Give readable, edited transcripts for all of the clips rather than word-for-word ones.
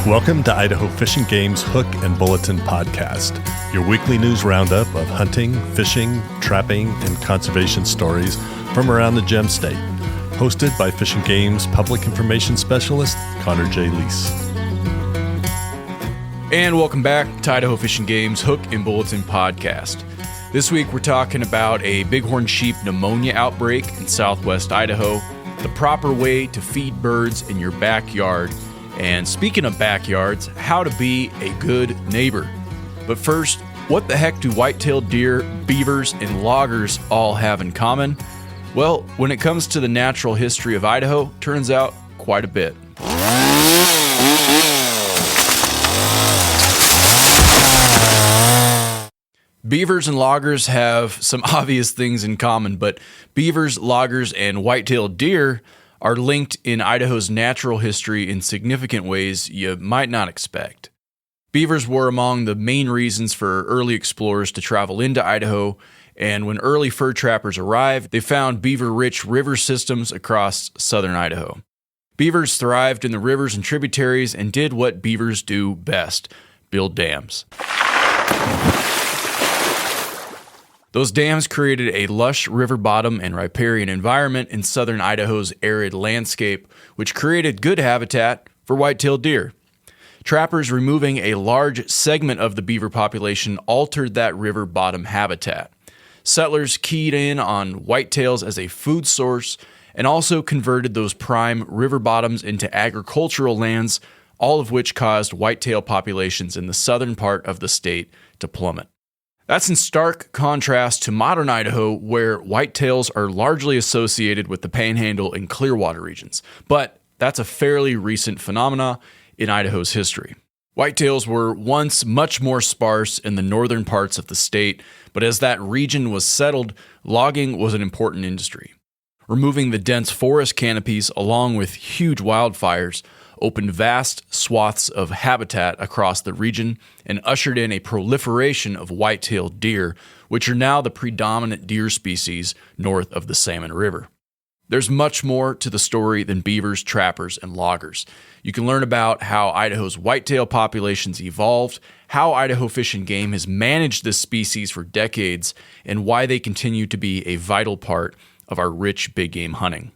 Welcome to Idaho Fish and Game's Hook and Bulletin podcast, your weekly news roundup of hunting, fishing, trapping, and conservation stories from around the Gem State. Hosted by Fish and Game's Public Information Specialist, Connor J. Lease. And welcome back to Idaho Fish and Game's Hook and Bulletin podcast. This week we're talking about a bighorn sheep pneumonia outbreak in Southwest Idaho, the proper way to feed birds in your backyard, and speaking of backyards, how to be a good neighbor. But first, what the heck do white-tailed deer, beavers, and loggers all have in common? Well, when it comes to the natural history of Idaho, turns out quite a bit. Beavers and loggers have some obvious things in common, but beavers, loggers, and white-tailed deer are linked in Idaho's natural history in significant ways you might not expect. Beavers were among the main reasons for early explorers to travel into Idaho, and when early fur trappers arrived, they found beaver-rich river systems across southern Idaho. Beavers thrived in the rivers and tributaries and did what beavers do best: build dams. Those dams created a lush river bottom and riparian environment in southern Idaho's arid landscape, which created good habitat for white-tailed deer. Trappers removing a large segment of the beaver population altered that river bottom habitat. Settlers keyed in on whitetails as a food source and also converted those prime river bottoms into agricultural lands, all of which caused whitetail populations in the southern part of the state to plummet. That's in stark contrast to modern Idaho, where whitetails are largely associated with the Panhandle and Clearwater regions. But that's a fairly recent phenomena in Idaho's history. Whitetails were once much more sparse in the northern parts of the state, but as that region was settled, logging was an important industry. Removing the dense forest canopies along with huge wildfires opened vast swaths of habitat across the region and ushered in a proliferation of white-tailed deer, which are now the predominant deer species north of the Salmon River. There's much more to the story than beavers, trappers, and loggers. You can learn about how Idaho's whitetail populations evolved, how Idaho Fish and Game has managed this species for decades, and why they continue to be a vital part of our rich big game hunting.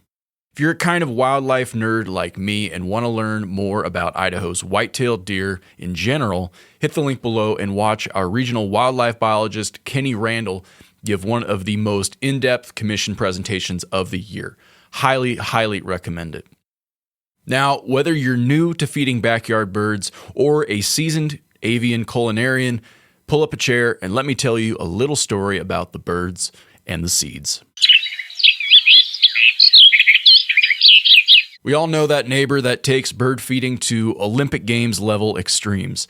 If you're a kind of wildlife nerd like me and want to learn more about Idaho's white-tailed deer in general, hit the link below and watch our regional wildlife biologist, Kenny Randall, give one of the most in-depth commission presentations of the year. Highly, highly recommend it. Now, whether you're new to feeding backyard birds or a seasoned avian culinarian, pull up a chair and let me tell you a little story about the birds and the seeds. We all know that neighbor that takes bird feeding to Olympic Games level extremes.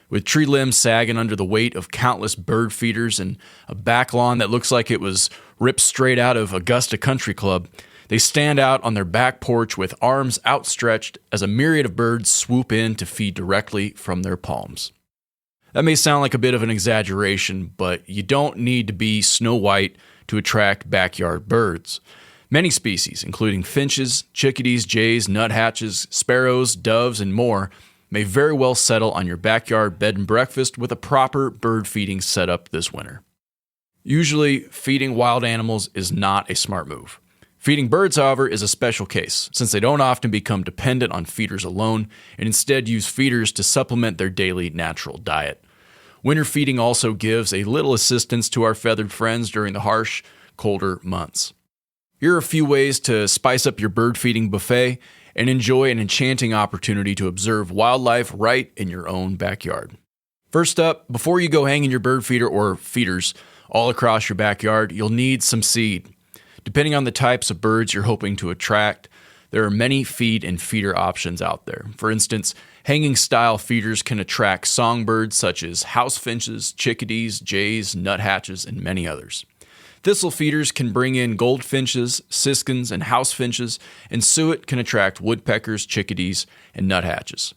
With tree limbs sagging under the weight of countless bird feeders and a back lawn that looks like it was ripped straight out of Augusta Country Club, they stand out on their back porch with arms outstretched as a myriad of birds swoop in to feed directly from their palms. That may sound like a bit of an exaggeration, but you don't need to be Snow White to attract backyard birds. Many species, including finches, chickadees, jays, nuthatches, sparrows, doves, and more, may very well settle on your backyard bed and breakfast with a proper bird feeding setup this winter. Usually, feeding wild animals is not a smart move. Feeding birds, however, is a special case, since they don't often become dependent on feeders alone and instead use feeders to supplement their daily natural diet. Winter feeding also gives a little assistance to our feathered friends during the harsh, colder months. Here are a few ways to spice up your bird feeding buffet and enjoy an enchanting opportunity to observe wildlife right in your own backyard. First up, before you go hanging your bird feeder or feeders all across your backyard, you'll need some seed. Depending on the types of birds you're hoping to attract, there are many feed and feeder options out there. For instance, hanging-style feeders can attract songbirds such as house finches, chickadees, jays, nuthatches, and many others. Thistle feeders can bring in goldfinches, siskins, and house finches, and suet can attract woodpeckers, chickadees, and nuthatches.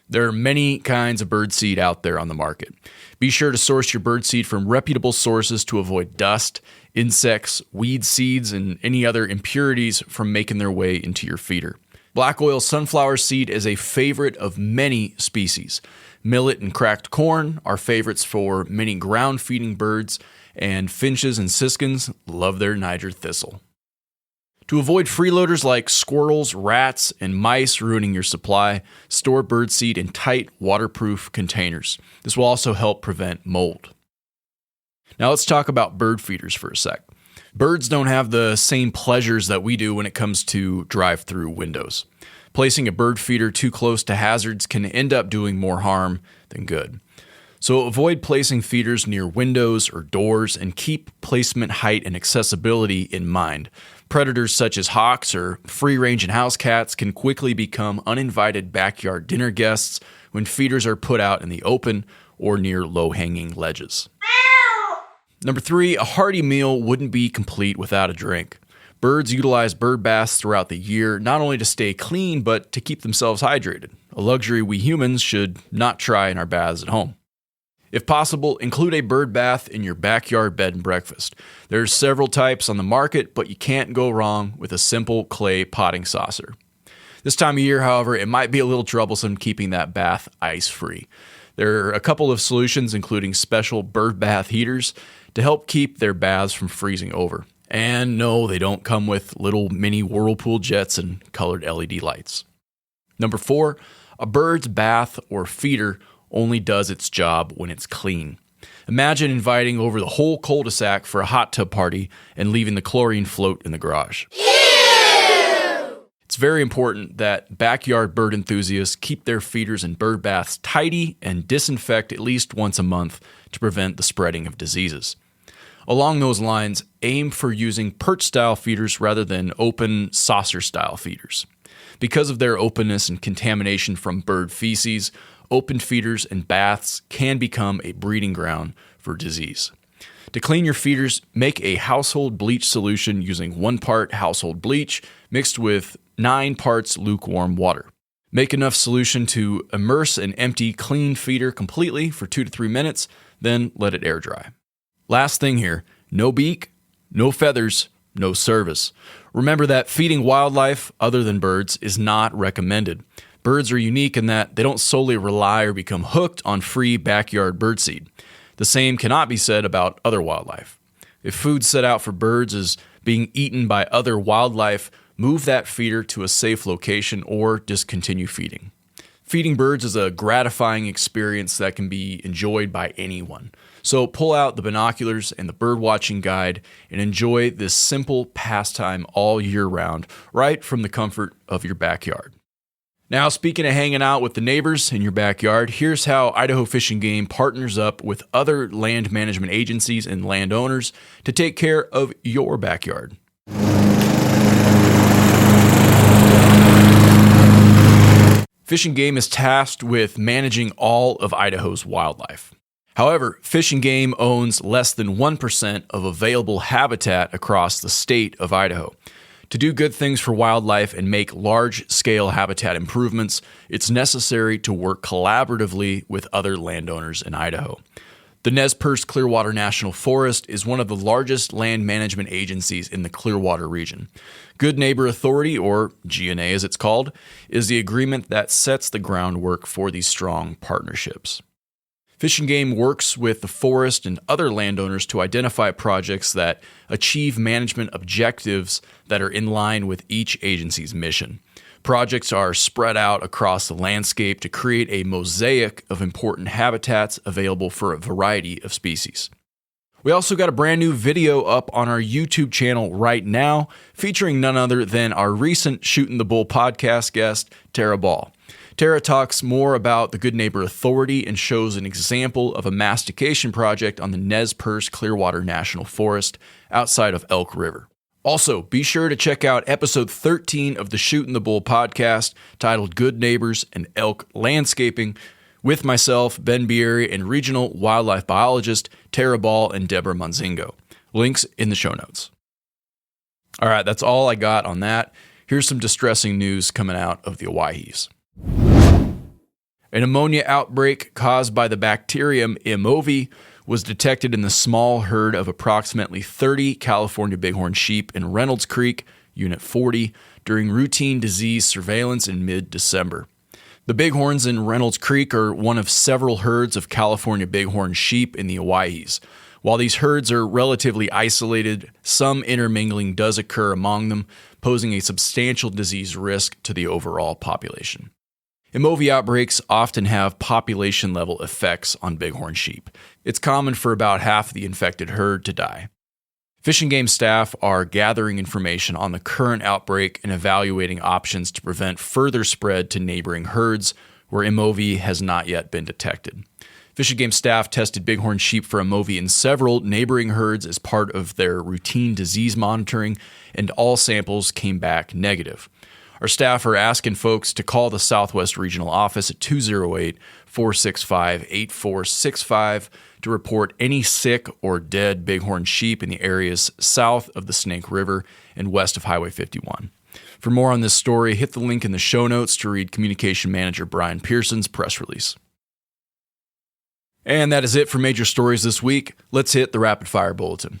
There are many kinds of birdseed out there on the market. Be sure to source your birdseed from reputable sources to avoid dust, insects, weed seeds, and any other impurities from making their way into your feeder. Black oil sunflower seed is a favorite of many species. Millet and cracked corn are favorites for many ground-feeding birds, and finches and siskins love their Niger thistle. To avoid freeloaders like squirrels, rats, and mice ruining your supply, store birdseed in tight, waterproof containers. This will also help prevent mold. Now let's talk about bird feeders for a sec. Birds don't have the same pleasures that we do when it comes to drive-through windows. Placing a bird feeder too close to hazards can end up doing more harm than good. So avoid placing feeders near windows or doors and keep placement height and accessibility in mind. Predators such as hawks or free-range and house cats can quickly become uninvited backyard dinner guests when feeders are put out in the open or near low-hanging ledges. Number 3, a hearty meal wouldn't be complete without a drink. Birds utilize bird baths throughout the year, not only to stay clean, but to keep themselves hydrated, a luxury we humans should not try in our baths at home. If possible, include a bird bath in your backyard bed and breakfast. There's several types on the market, but you can't go wrong with a simple clay potting saucer. This time of year, however, it might be a little troublesome keeping that bath ice-free. There are a couple of solutions, including special bird bath heaters, to help keep their baths from freezing over. And no, they don't come with little mini whirlpool jets and colored LED lights. Number 4, a bird's bath or feeder only does its job when it's clean. Imagine inviting over the whole cul-de-sac for a hot tub party and leaving the chlorine float in the garage. It's very important that backyard bird enthusiasts keep their feeders and bird baths tidy and disinfect at least once a month to prevent the spreading of diseases. Along those lines, aim for using perch-style feeders rather than open saucer-style feeders. Because of their openness and contamination from bird feces, open feeders and baths can become a breeding ground for disease. To clean your feeders, make a household bleach solution using 1 part household bleach mixed with 9 parts lukewarm water. Make enough solution to immerse an empty, clean feeder completely for 2 to 3 minutes, then let it air dry. Last thing here, no beak, no feathers, no service. Remember that feeding wildlife other than birds is not recommended. Birds are unique in that they don't solely rely or become hooked on free backyard birdseed. The same cannot be said about other wildlife. If food set out for birds is being eaten by other wildlife, move that feeder to a safe location or discontinue feeding. Feeding birds is a gratifying experience that can be enjoyed by anyone. So pull out the binoculars and the birdwatching guide and enjoy this simple pastime all year round, right from the comfort of your backyard. Now, speaking of hanging out with the neighbors in your backyard, here's how Idaho Fish and Game partners up with other land management agencies and landowners to take care of your backyard. Fish and Game is tasked with managing all of Idaho's wildlife. However, Fish and Game owns less than 1% of available habitat across the state of Idaho. To do good things for wildlife and make large-scale habitat improvements, it's necessary to work collaboratively with other landowners in Idaho. The Nez Perce Clearwater National Forest is one of the largest land management agencies in the Clearwater region. Good Neighbor Authority, or GNA as it's called, is the agreement that sets the groundwork for these strong partnerships. Fish and Game works with the forest and other landowners to identify projects that achieve management objectives that are in line with each agency's mission. Projects are spread out across the landscape to create a mosaic of important habitats available for a variety of species. We also got a brand new video up on our YouTube channel right now, featuring none other than our recent Shootin' the Bull podcast guest, Tara Ball. Tara talks more about the Good Neighbor Authority and shows an example of a mastication project on the Nez Perce Clearwater National Forest outside of Elk River. Also, be sure to check out episode 13 of the Shootin' the Bull podcast titled Good Neighbors and Elk Landscaping with myself, Ben Bieri, and regional wildlife biologist Tara Ball and Deborah Monzingo. Links in the show notes. All right, that's all I got on that. Here's some distressing news coming out of the Owyhees. A pneumonia outbreak caused by the bacterium MOV was detected in the small herd of approximately 30 California bighorn sheep in Reynolds Creek, Unit 40, during routine disease surveillance in mid-December. The bighorns in Reynolds Creek are one of several herds of California bighorn sheep in the Owyhees. While these herds are relatively isolated, some intermingling does occur among them, posing a substantial disease risk to the overall population. Pneumonia outbreaks often have population-level effects on bighorn sheep. It's common for about half of the infected herd to die. Fish and Game staff are gathering information on the current outbreak and evaluating options to prevent further spread to neighboring herds where pneumonia has not yet been detected. Fish and Game staff tested bighorn sheep for pneumonia in several neighboring herds as part of their routine disease monitoring, and all samples came back negative. Our staff are asking folks to call the Southwest Regional Office at 208-465-8465 to report any sick or dead bighorn sheep in the areas south of the Snake River and west of Highway 51. For more on this story, hit the link in the show notes to read Communication Manager Brian Pearson's press release. And that is it for major stories this week. Let's hit the Rapid Fire Bulletin.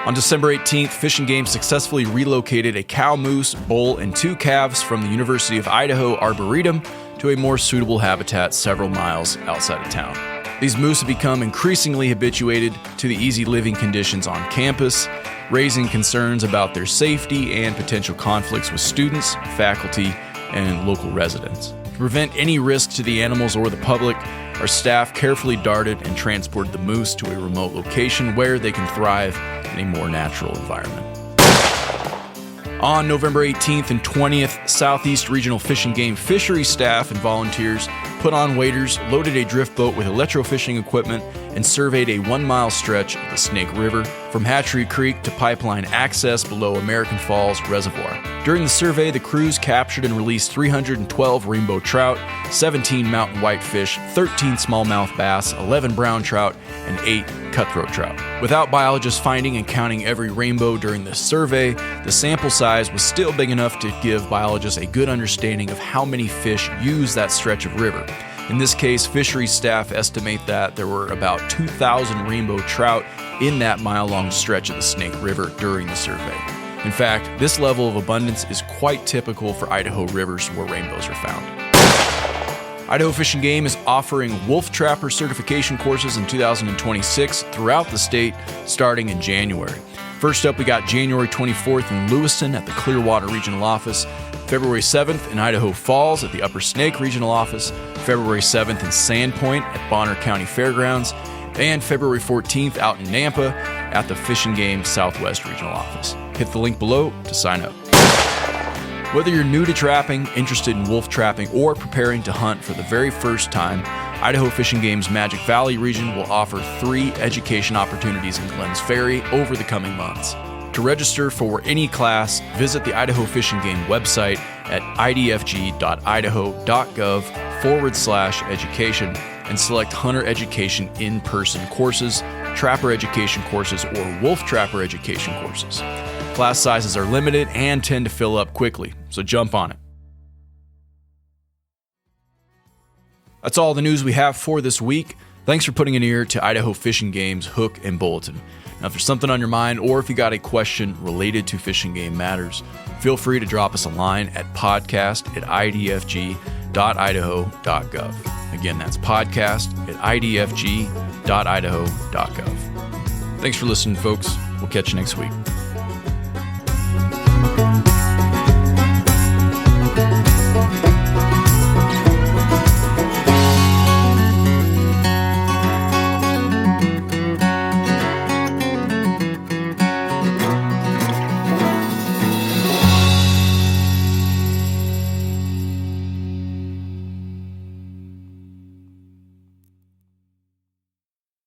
On December 18th, Fish and Game successfully relocated a cow moose, bull, and 2 calves from the University of Idaho Arboretum to a more suitable habitat several miles outside of town. These moose have become increasingly habituated to the easy living conditions on campus, raising concerns about their safety and potential conflicts with students, faculty, and local residents. To prevent any risk to the animals or the public, our staff carefully darted and transported the moose to a remote location where they can thrive in a more natural environment. On November 18th and 20th, Southeast Regional Fish and Game fishery staff and volunteers put on waders, loaded a drift boat with electrofishing equipment, and surveyed a 1-mile stretch of the Snake River from Hatchery Creek to pipeline access below American Falls Reservoir. During the survey, the crews captured and released 312 rainbow trout, 17 mountain whitefish, 13 smallmouth bass, 11 brown trout, and 8 cutthroat trout. Without biologists finding and counting every rainbow during the survey, the sample size was still big enough to give biologists a good understanding of how many fish use that stretch of river. In this case, fisheries staff estimate that there were about 2,000 rainbow trout in that mile-long stretch of the Snake River during the survey. In fact, this level of abundance is quite typical for Idaho rivers where rainbows are found. Idaho Fish and Game is offering wolf trapper certification courses in 2026 throughout the state, starting in January. First up, we got January 24th in Lewiston at the Clearwater Regional Office, February 7th in Idaho Falls at the Upper Snake Regional Office, February 7th in Sandpoint at Bonner County Fairgrounds, and February 14th out in Nampa at the Fish and Game Southwest Regional Office. Hit the link below to sign up. Whether you're new to trapping, interested in wolf trapping, or preparing to hunt for the very first time, Idaho Fish and Game's Magic Valley region will offer 3 education opportunities in Glenns Ferry over the coming months. To register for any class, visit the Idaho Fish and Game website at idfg.idaho.gov/education and select Hunter Education in-person courses, Trapper Education courses, or Wolf Trapper Education courses. Class sizes are limited and tend to fill up quickly, so jump on it. That's all the news we have for this week. Thanks for putting an ear to Idaho Fish and Game's Hook and Bulletin. Now, if there's something on your mind or if you got a question related to Fish and Game matters, feel free to drop us a line at podcast@idfg.idaho.gov. Again, that's podcast@idfg.idaho.gov. Thanks for listening, folks. We'll catch you next week.